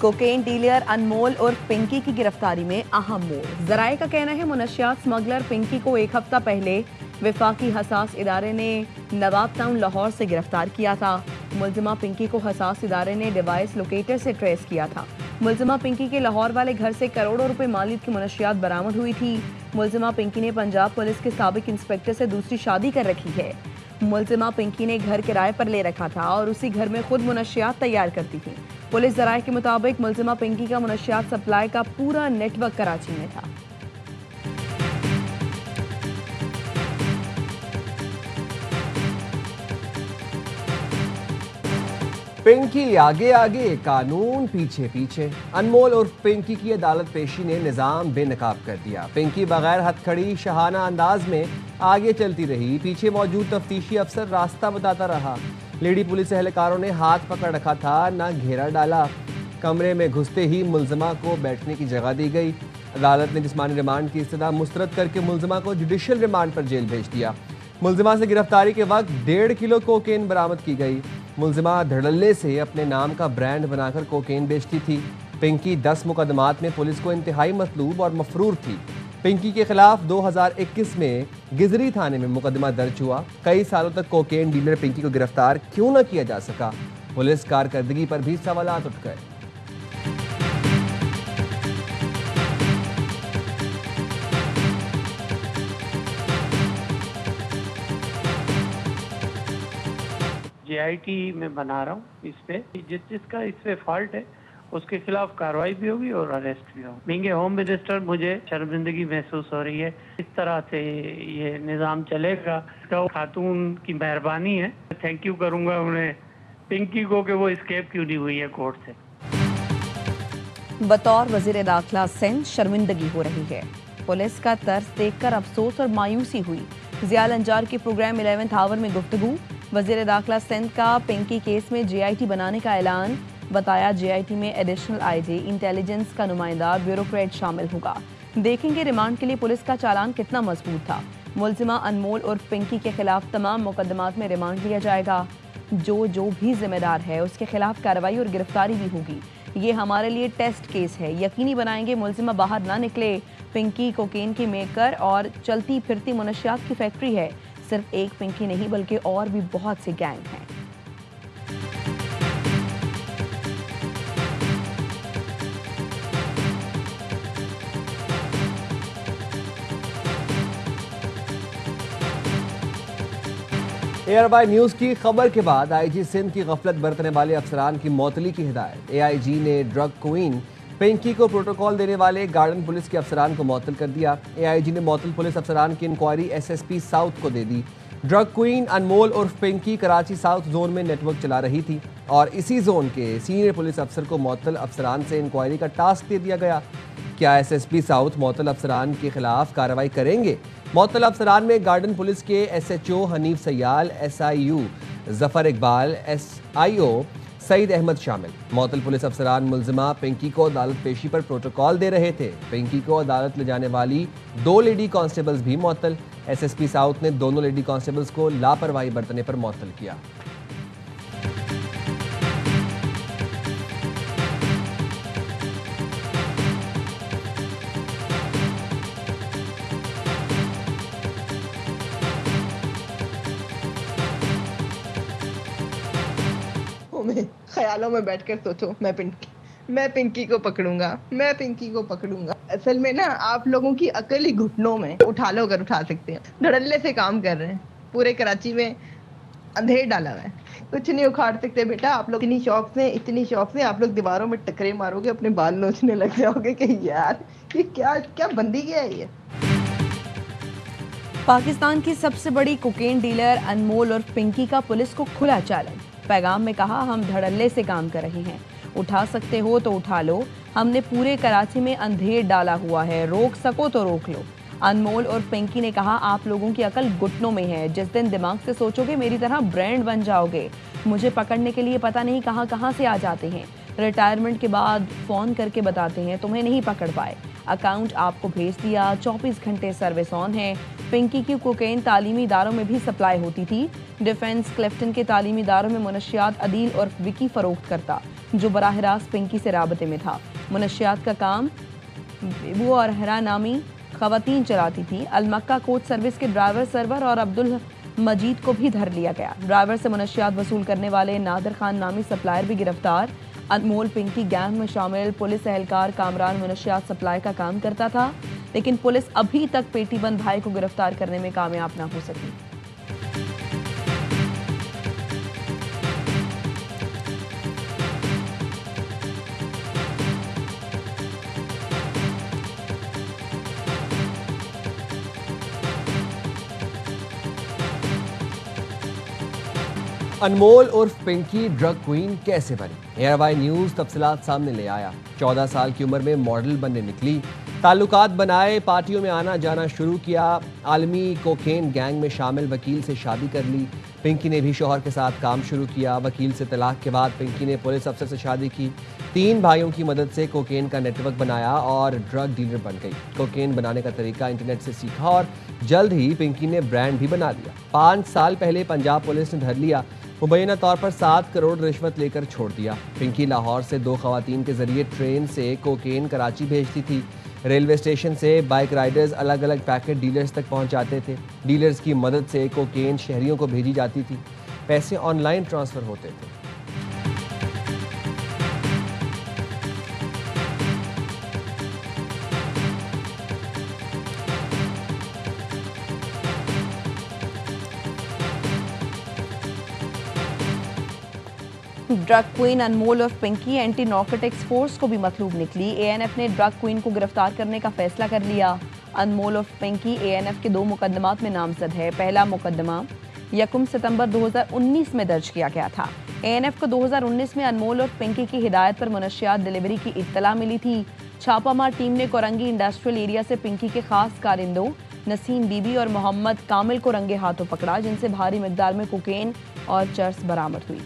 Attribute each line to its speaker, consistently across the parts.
Speaker 1: Cocaine dealer अनमोल और पिंकी की गिरफ्तारी में अहम मोड़। जराये का कहना है मुनशियात स्मगलर पिंकी को एक हफ्ता पहले वफाकी हसास इदारे ने नवाब टाउन लाहौर से गिरफ्तार किया था। मुलजिमा पिंकी को हसास इदारे ने डिवाइस लोकेटर से ट्रेस किया था। मुलजिमा पिंकी के लाहौर वाले घर से करोड़ों रुपए मालियत की मुनशियात बरामद हुई थी। मुलजिमा पिंकी ने पंजाब पुलिस के साबिक इंस्पेक्टर से दूसरी शादी कर रखी है। मुलजिमा पिंकी ने घर किराए पर ले रखा था और उसी घर में खुद मुनशियात तैयार करती थी। पुलिस जराये के मुताबिक मुलजिमा पिंकी का मुनशियात सप्लाई का पूरा नेटवर्क कराची में था।
Speaker 2: पिंकी आगे आगे, कानून पीछे पीछे। अनमोल और पिंकी की अदालत पेशी ने निजाम बेनकाब कर दिया। पिंकी बगैर हथखड़ी शहाना अंदाज में आगे चलती रही। पीछे मौजूद तफ्तीशी अफसर रास्ता बताता रहा। लेडी पुलिस एहलकारों ने हाथ पकड़ रखा था, ना घेरा डाला। कमरे में घुसते ही मुलजिमा को बैठने की जगह दी गई। अदालत ने जिस्मानी रिमांड की इस्तदा मुस्तरद करके मुलजिमा को जुडिशल रिमांड पर जेल भेज दिया। मुलजिमा से गिरफ्तारी के वक्त 1.5 किलो कोकेन बरामद की गई। मुलजिमा धड़ल्ले से अपने नाम का ब्रांड बनाकर कोकेन बेचती थी। पिंकी 10 मुकदमात में पुलिस को इंतहाई मतलूब और मफरूर थी। पिंकी के खिलाफ 2021 में गिजरी थाने में मुकदमा दर्ज हुआ। कई सालों तक कोकेन डीलर पिंकी को गिरफ्तार क्यों न किया जा सका, पुलिस कारकर्दगी पर भी सवालात उठ गए।
Speaker 3: JIT में बना रहा हूँ। इस पे जिसका इस पे फॉल्ट है उसके खिलाफ कार्रवाई भी होगी और अरेस्ट भी होगी। बीइंग ए होम मिनिस्टर मुझे शर्मिंदगी महसूस हो रही है। इस तरह से ये निज़ाम चलेगा तो खातून की मेहरबानी है। थैंक यू करूँगा उन्हें, पिंकी को, कि वो एस्केप क्यों नहीं हुई है कोर्ट से।
Speaker 1: बतौर वजीर दाखिला सिंध शर्मिंदगी हो रही है। पुलिस का तर्स देखकर अफसोस और मायूसी हुई। जियाल अंजार के प्रोग्राम 11th आवर में गुफ्तगू। वजीर दाखिला सिंध का पिंकी केस में JIT बनाने का ऐलान। बताया JIT में एडिशनल IG इंटेलिजेंस का नुमाइंदा ब्यूरोक्रेट शामिल होगा। देखेंगे रिमांड के लिए पुलिस का चालान कितना मजबूत था। मुलजिमा अनमोल और पिंकी के खिलाफ तमाम मुकदमात में रिमांड लिया जाएगा। जो भी जिम्मेदार है उसके खिलाफ कार्रवाई और गिरफ्तारी भी होगी। ये हमारे लिए टेस्ट केस है। यकीनी बनाएंगे मुलजिमा बाहर ना निकले। पिंकी कोकेन की मेकर और चलती फिरती मुनशियात की फैक्ट्री है। सिर्फ एक पिंकी नहीं बल्कि और भी बहुत से गैंग हैं।
Speaker 2: एयर बाय न्यूज़ की खबर के बाद IG सिंध की गफलत बरतने वाले अफसरान की मौतली की हिदायत। AIG ने ड्रग क्वीन पिंकी को प्रोटोकॉल देने वाले गार्डन पुलिस के अफसरान को मअतल कर दिया। AIG ने मअतल पुलिस अफसरान की इंक्वायरी SSP साउथ को दे दी। ड्रग क्वीन अनमोल उर्फ पिंकी कराची साउथ जोन में नेटवर्क चला रही थी और इसी जोन के सीनियर पुलिस अफसर को मअतल अफसरान से इंक्वायरी का टास्क दे दिया गया। क्या SSP साउथ मअतल अफसरान के खिलाफ कार्रवाई करेंगे? मअतल अफसरान में गार्डन पुलिस के SHO Hanif Sayal, SIU Zafar Iqbal, SIO Saeed Ahmed शामिल। मअतल पुलिस अफसरान मुलजिमा पिंकी को अदालत पेशी पर प्रोटोकॉल दे रहे थे। पिंकी को अदालत ले जाने वाली 2 लेडी कांस्टेबल्स भी मअतल। SSP साउथ ने दोनों लेडी कांस्टेबल्स को लापरवाही बरतने पर मअतल किया।
Speaker 4: ख्यालों में बैठकर सोचो, मैं पिंकी को पकड़ूंगा, मैं पिंकी को पकड़ूंगा। असल में ना आप लोगों की अकल ही घुटनों में। उठा लो अगर उठा सकते हैं। धड़ल्ले से काम कर रहे हैं। पूरे कराची में अंधेर डाला हुआ है। कुछ नहीं उखाड़ सकते बेटा। आप लोग इतनी शौक से आप लोग दीवारों में टकरे मारोगे, अपने बाल नोचने लग जाओगे कि यार ये क्या बंदी क्या है ये।
Speaker 1: पाकिस्तान की सबसे बड़ी कोकेन डीलर अनमोल और पिंकी का पुलिस को खुला चैलेंज। पैगाम में कहा, हम धड़ल्ले से काम कर रहे हैं। उठा सकते हो तो उठा लो। हमने पूरे कराची में अंधेर डाला हुआ है। रोक सको तो रोक लो। अनमोल और पिंकी ने कहा, आप लोगों की अकल घुटनों में है। जिस दिन दिमाग से सोचोगे मेरी तरह ब्रांड बन जाओगे। मुझे पकड़ने के लिए पता नहीं कहां से आ जाते हैं। रिटायरमेंट के बाद फोन करके बताते हैं तुम्हें नहीं पकड़ पाए। अकाउंट आपको भेज दिया, 24 घंटे सर्विस ऑन है। पिंकी की कोकेन तालीमी इदारों में भी सप्लाई होती थी। डिफेंस क्लिफ्टन के तालीमी इदारों में मुनशियात अदील और विकी फरोख्त करता, जो बराह रास्त पिंकी से राबते में था। मुनशियात का काम बेबू और हरा नामी खवातीन चलाती थी। अलमक्का कोच सर्विस के ड्राइवर सरवर और अब्दुल मजीद को भी धर लिया गया। ड्राइवर से मुनशियात वसूल करने वाले नादिर खान नामी सप्लायर भी गिरफ्तार। अनमोल पिंकी गैंग में शामिल पुलिस एहलकार कामरान मुनशियात सप्लाई का काम करता था, लेकिन पुलिस अभी तक पेटीबंद भाई को गिरफ्तार करने में कामयाब ना हो सकी।
Speaker 2: अनमोल उर्फ पिंकी ड्रग क्वीन कैसे बनी? एयरवाई न्यूज तफसीलात सामने ले आया। 14 साल की उम्र में मॉडल बनने निकली, ताल्लुकात बनाए, पार्टियों में आना जाना शुरू किया। आलमी कोकेन गैंग में शामिल वकील से शादी कर ली। पिंकी ने भी शौहर के साथ काम शुरू किया। वकील से तलाक के बाद पिंकी ने पुलिस अफसर से शादी की। 3 भाइयों की मदद से कोकेन का नेटवर्क बनाया और ड्रग डीलर बन गई। कोकेन बनाने का तरीका इंटरनेट से सीखा और जल्द ही पिंकी ने ब्रांड भी बना लिया। 5 साल पहले पंजाब पुलिस ने धर लिया। मुबैना तौर पर 7 करोड़ रिश्वत लेकर छोड़ दिया। पिंकी लाहौर से 2 खवातीन के जरिए ट्रेन से कोकेन कराची भेजती थी। रेलवे स्टेशन से बाइक राइडर्स अलग अलग पैकेट डीलर्स तक पहुंचाते थे। डीलर्स की मदद से कोकेन शहरियों को भेजी जाती थी। पैसे ऑनलाइन ट्रांसफर होते थे।
Speaker 1: ड्रग क्वीन अनमोल और पिंकी एंटी नार्कोटिक्स फोर्स को भी मतलूब निकली। एएनएफ ने ड्रग क्वीन को गिरफ्तार करने का फैसला कर लिया। अनमोल और पिंकी एएनएफ के 2 मुकदमात में नामजद है। पहला मुकदमा 1 सितंबर 2019 में दर्ज किया गया था। एएनएफ को 2019 में अनमोल और पिंकी की हिदायत पर मुनशियात डिलीवरी की इत्तला मिली थी। छापामार टीम ने कोरंगी इंडस्ट्रियल एरिया से पिंकी के खास कारिंदों नसीम बीबी और मोहम्मद कामिल को रंगे हाथों पकड़ा, जिनसे भारी मिकदार में कोकेन और चर्स बरामद हुई।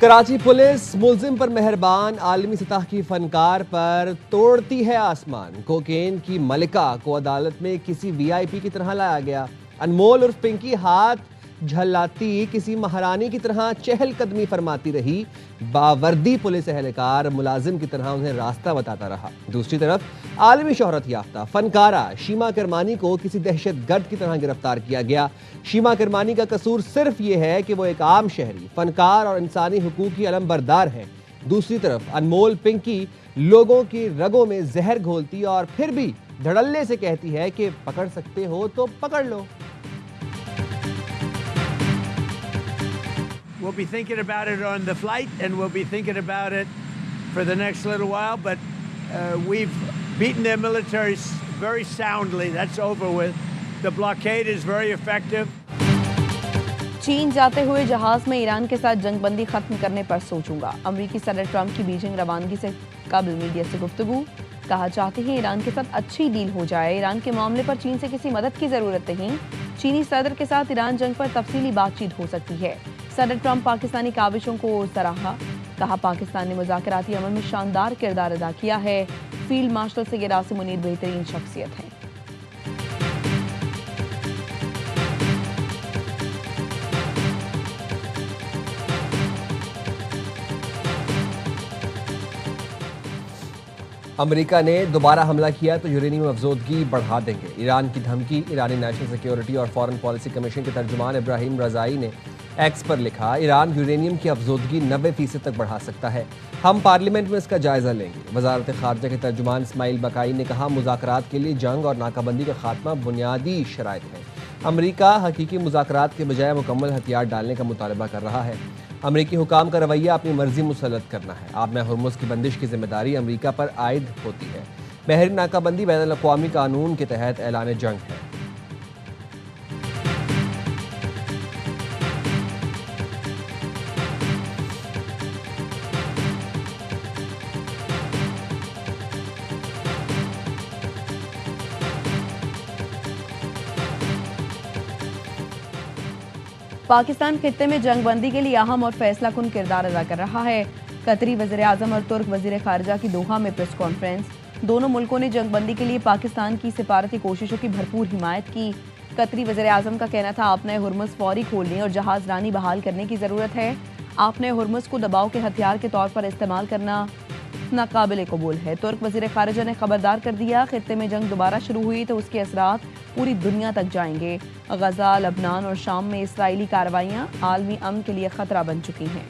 Speaker 2: कराची पुलिस मुल्जिम पर मेहरबान, आलमी सतह की फनकार पर तोड़ती है आसमान। कोकेन की मलिका को अदालत में किसी वीआईपी की तरह लाया गया। अनमोल और पिंकी हाथ झल्लाती किसी महारानी की तरह चहलकदमी फरमाती रही। बावर्दी पुलिस एहलकार मुलाजिम की तरह उन्हें रास्ता बताता रहा। दूसरी तरफ आलमी शोहरत याफ्ता फनकारा शीमा किरमानी को किसी दहशतगर्द की तरह गिरफ्तार किया गया। शीमा किरमानी का कसूर सिर्फ ये है कि वो एक आम शहरी, फनकार और इंसानी हुकूक की अलमबरदार है। दूसरी तरफ अनमोल पिंकी लोगों की रगों में जहर घोलती और फिर भी धड़ल्ले से कहती है कि पकड़ सकते हो तो पकड़ लो।
Speaker 5: We'll be thinking about it on the flight, and we'll be thinking about it for the next little while. But we've beaten their militaries very soundly. That's over with. The blockade is very effective.
Speaker 1: चीन जाते हुए जहाज में Iran के साथ जंगबंदी खत्म करने पर सोचूंगा। अमेरिकी सदर ट्रंप की बीजिंग रवानगी से कबल मीडिया से गुफ्तगू। कहा चाहते हैं ईरान के साथ अच्छी डील हो जाए। ईरान के मामले पर चीन से किसी मदद की जरूरत नहीं। चीनी सदर के साथ ईरान जंग पर तफसीली बातचीत हो सकती है। सदर ट्रंप पाकिस्तानी काविशों को सराहा। कहा पाकिस्तान ने मुज़ाकराती अमल में शानदार किरदार अदा किया है। फील्ड मार्शल सैयद आसिम मुनीर बेहतरीन शख्सियत है।
Speaker 2: अमेरिका ने दोबारा हमला किया तो यूरेनियम अफजोदगी बढ़ा देंगे। ईरान की धमकी। ईरानी नेशनल सिक्योरिटी और फॉरेन पॉलिसी कमीशन के तर्जुमान इब्राहिम रजाई ने एक्स पर लिखा, ईरान यूरेनियम की अफजोदगी 90% तक बढ़ा सकता है। हम पार्लियामेंट में इसका जायजा लेंगे। वजारत खारजा के तर्जुमान इस्माइल बकाई ने कहा, मुज़ाकरात के लिए जंग और नाकाबंदी का खात्मा बुनियादी शराइत है। अमेरिका हकीकी मुज़ाकरात के बजाय मुकम्मल हथियार डालने का मुतालबा कर रहा है। अमेरिकी हुकाम का रवैया अपनी मर्जी मुसल्लत करना है। आबना हुर्मुज़ की बंदिश की जिम्मेदारी अमेरिका पर आयद होती है। बहरी नाकाबंदी बैनुल अक़वामी कानून के तहत ऐलान जंग है।
Speaker 1: पाकिस्तान खित्ते में जंगबंदी के लिए अहम और फैसला कुन किरदार अदा कर रहा है। कतरी वज़ीर आज़म और तुर्क वज़ीर खारजा की दोहा में प्रेस कॉन्फ्रेंस। दोनों मुल्कों ने जंगबंदी के लिए पाकिस्तान की सिफारती कोशिशों की भरपूर हिमायत की। कतरी वज़ीर आज़म का कहना था आपने हुर्मुज़ फौरी खोलने और जहाज रानी बहाल करने की ज़रूरत है। आपने हुर्मुज़ को दबाव के हथियार के तौर पर इस्तेमाल करना नाकाबिले कबूल है। तुर्क वज़ीर खारजा ने खबरदार कर दिया खित्ते में जंग दोबारा शुरू हुई तो उसके असरात पूरी दुनिया तक जाएंगे। गजा, लबनान और शाम में इसराइली कार्रवाइयाँ आलमी अमन के लिए खतरा बन चुकी हैं।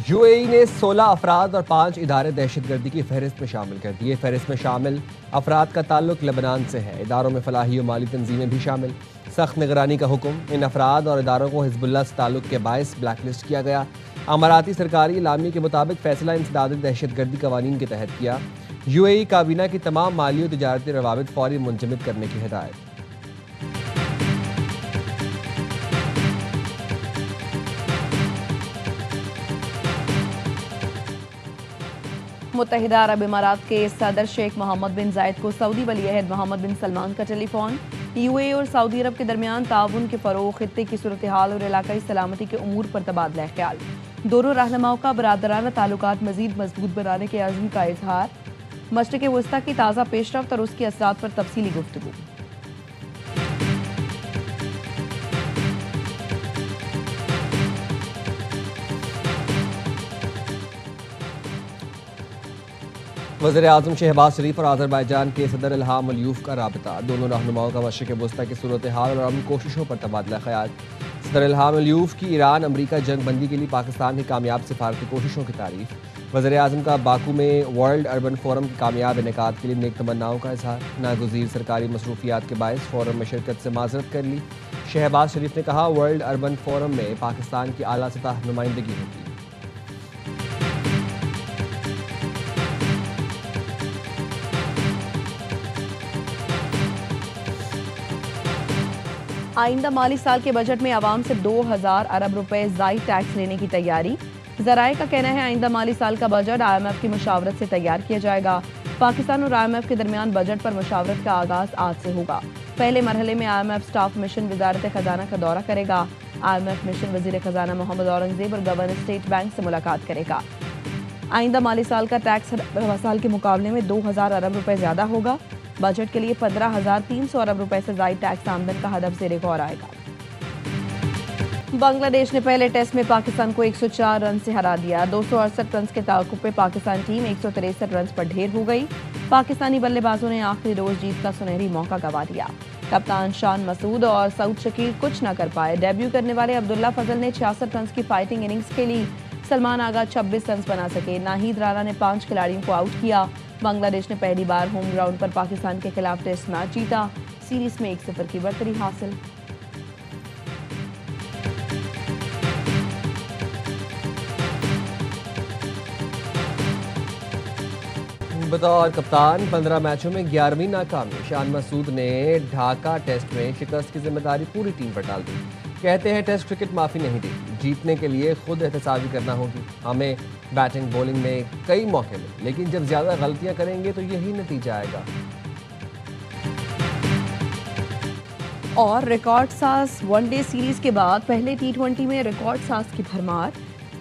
Speaker 2: यूएई ने 16 अफराद और 5 इदारे दहशतगर्दी की फहरिस्त में शामिल कर दिए। फहरिस्त में शामिल अफराद का ताल्लुक लेबनान से है। इदारों में फलाही और माली तंजीमें भी शामिल। सख्त निगरानी का हुक्म। इन अफराद और इदारों को हिजबुल्लाह से ताल्लुक के बायस ब्लैकलिस्ट किया गया। अमाराती सरकारी इलामी के मुताबिक फैसला इंसदाद दहशतगर्दी कवानीन के तहत किया। यूएई काबीना की तमाम माली और तजारती रवाबित फौरी मुंजमद करने की हिदायत।
Speaker 1: मुत्तहिदा अरब इमारात के सदर शेख मोहम्मद बिन जायद को सऊदी वली-ए-अहद मोहम्मद बिन सलमान का टेलीफोन। यूएई और सऊदी अरब के दरमियान ताउन के फरोग, खित्ते की सूरत हाल और इलाकाई सलामती के उमूर पर तबादला ख्याल। दोनों रहनुमाओं का बरादराना ताल्लुकात मजीद मजबूत बनाने के अज़्म का इजहार। मशरिक़ वस्ता की ताज़ा पेशरफ्त और उसके असरात पर तफसीली गुफ्तगू।
Speaker 2: वज़ीर आज़म शहबाज शरीफ और आज़रबाईजान के सदर इल्हाम अलियूफ का राबता। दोनों रहनुमाओं का मशरिक़ वस्ता की सूरत हाल और अमन कोशिशों पर तबादला ख्याल। सदर इल्हाम अलियूफ की ईरान अमरीका जंग बंदी के लिए पाकिस्तान की कामयाब सिफारती कोशिशों की तारीफ। वज़ीर आज़म का बाकू में वर्ल्ड अर्बन फोरम के कामयाब इनेकाद के लिए नेक तमन्नाओं का इजहार। नागुज़ीर सरकारी मसरूफियात के बायस फोरम में शिरकत से माजरत कर ली। शहबाज शरीफ ने कहा वर्ल्ड अर्बन फोरम में पाकिस्तान की आला सतह नुमाइंदगी होगी।
Speaker 1: आइंदा माली साल के बजट में आवाम से 2000 अरब रुपए ज़ायद टैक्स लेने की तैयारी। ज़राए का कहना है आइंदा माली साल का बजट IMF की मुशावरत से तैयार किया जाएगा। पाकिस्तान और IMF के दरमियान बजट पर मुशावरत का आगाज आज से होगा। पहले मरहले में IMF स्टाफ मिशन वजारत खजाना का दौरा करेगा। IMF मिशन वजीर खजाना मोहम्मद औरंगजेब और गवर्नर स्टेट बैंक से मुलाकात करेगा। आइंदा माली साल का टैक्स हर साल के मुकाबले में 2000 अरब रुपए ज्यादा होगा। बजट के लिए 15,300 अरब रुपए से ज़ायद टैक्स आमदन का हदफ ज़ेर गौर आएगा। बांग्लादेश ने पहले टेस्ट में पाकिस्तान को 104 रन से हरा दिया। 268 रन के ताकुब पे पाकिस्तान टीम 163 रन पर ढेर हो गई। पाकिस्तानी बल्लेबाजों ने आखिरी रोज जीत का सुनहरी मौका गंवा दिया। कप्तान शान मसूद और सऊद शकील कुछ न कर पाए। डेब्यू करने वाले अब्दुल्ला फजल ने 66 रन की फाइटिंग इनिंग्स खेली। सलमान आगा 26 रन बना सके। नाहिद राना ने 5 खिलाड़ियों को आउट किया। बांग्लादेश ने पहली बार होम ग्राउंड पर पाकिस्तान के खिलाफ टेस्ट मैच जीता। सीरीज में 1-0 की बढ़तरी हासिल।
Speaker 2: बतौर कप्तान 15 मैचों में 11वीं नाकामी। शान मसूद ने ढाका टेस्ट में शिकस्त की जिम्मेदारी पूरी टीम पर डाल दी। कहते हैं टेस्ट क्रिकेट माफ़ी नहीं देती, जीतने के लिए खुद एहतसाबी करना होगी। हमें बैटिंग बॉलिंग में कई मौके मिले, लेकिन जब ज़्यादा गलतियां करेंगे तो यही नतीजा आएगा।
Speaker 1: और रिकॉर्ड साज वनडे सीरीज के बाद पहले T20 में रिकॉर्ड साज की भरमार।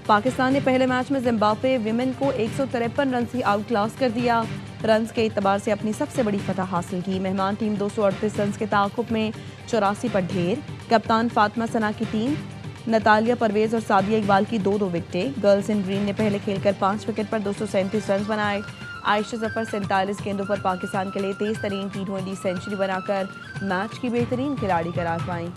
Speaker 1: पाकिस्तान ने पहले मैच में जिम्बाब्वे विमेन को 153 रन से आउट क्लास कर दिया। रन्स के एतबार से अपनी सबसे बड़ी फतह हासिल की। मेहमान टीम 238 रन के ताकुब में 84 पर ढेर। कप्तान फातिमा सना की टीम नतालिया परवेज और सादिया इकबाल की 2-2 विकेटें। गर्ल्स इन ग्रीन ने पहले खेलकर 5 विकेट पर 237 रन बनाए। आयशा जफर 47 गेंदों पर पाकिस्तान के लिए तेज तरीन T20 सेंचुरी बनाकर मैच की बेहतरीन खिलाड़ी करार पाईं।